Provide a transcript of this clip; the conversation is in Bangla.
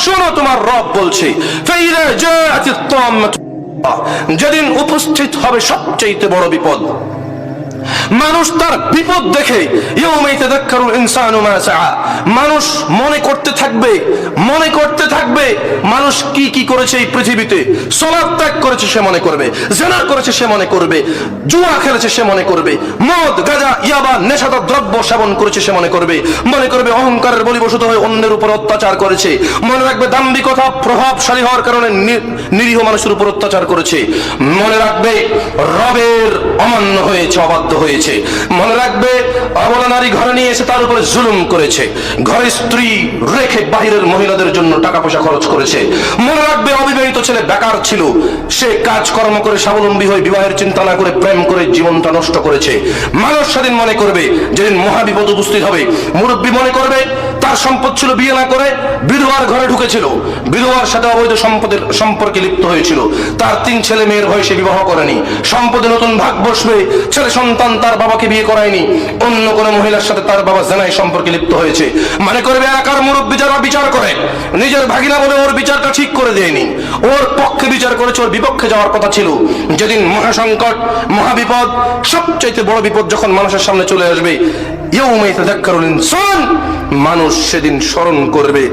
শোনো তোমার রব বলছে, ফাইযা জাআতিত তাম্মাতু, যেদিন উপস্থিত হবে সবচেয়ে বড় বিপদ। মানুষ তার বিপদ দেখে ইয়াউমা ইয়াতাযাক্কারুল ইনসানু মা সাআ, মানুষ মনে করতে থাকবে মানুষ কি কি করেছে এই পৃথিবীতে। সালাত ত্যাগ করেছে সে মনে করবে, জিনা করেছে সে মনে করবে, জুয়া খেলেছে সে মনে করবে, মদ গাঁজা ইয়াবা নেশাদার দ্রব্য সেবন করেছে সে মনে করবে অহংকারের বলিবশত হয়ে অন্যের উপর অত্যাচার করেছে, মনে রাখবে দাম্ভিকতা প্রভাবশালী হওয়ার কারণে নিরীহ মানুষের উপর অত্যাচার করেছে, মনে রাখবে রবের অমান্য হয়েছে, অবাধ্য হয়েছে, মনে রাখবে অবলা নারী ঘরে নিয়ে এসে তার উপরে জুলুম করেছে, ঘরে স্ত্রী রেখে বাহিরের মহিলাদের জন্য টাকা পয়সা খরচ করেছে, মনে রাখবে অবিবাহিত ছেলে বেকার ছিল, সে কাজকর্ম করে স্বাবলম্বী হয়ে বিবাহের চিন্তা না করে প্রেম করে জীবনটা নষ্ট করেছে। মানুষ সেদিন মনে করবে, যেদিন মহাবিপদ উপস্থিত হবে, মুরব্বী মনে করবে তার সম্পদ ছিল, বিয়ে না করে বিধবার ঘরে ঢুকেছিল, বিধবার সাথে অবৈধ সম্পর্কে লিপ্ত হয়েছিল, তার 3 ছেলে মেয়ের ভয়ে সে বিবাহ করেনি, সম্পদে নতুন ভাগ বসবে, ছেলে সন্তান তার বাবাকে বিয়ে করায়নি, অন্য কোনো মহিলার সাথে তার বাবা জেনায় সম্পর্কে লিপ্ত হয়েছে। মনে করবে এলাকার মুরব্বী যারা বিচার করে, নিজের ভাগিনা বলে ওর বিচারটা ঠিক করে দেয়নি, ওর পক্ষে বিচার করেছে, ওর বিপক্ষে যাওয়ার কথা ছিল। যেদিন মহাসংকট, মহাবিপদ, সবচাইতে বড় বিপদ যখন মানুষের সামনে চলে আসবে, ইয়াউমা ইয়াতাযাক্কারুল ইনসান, মানুষ সেদিন স্মরণ করবে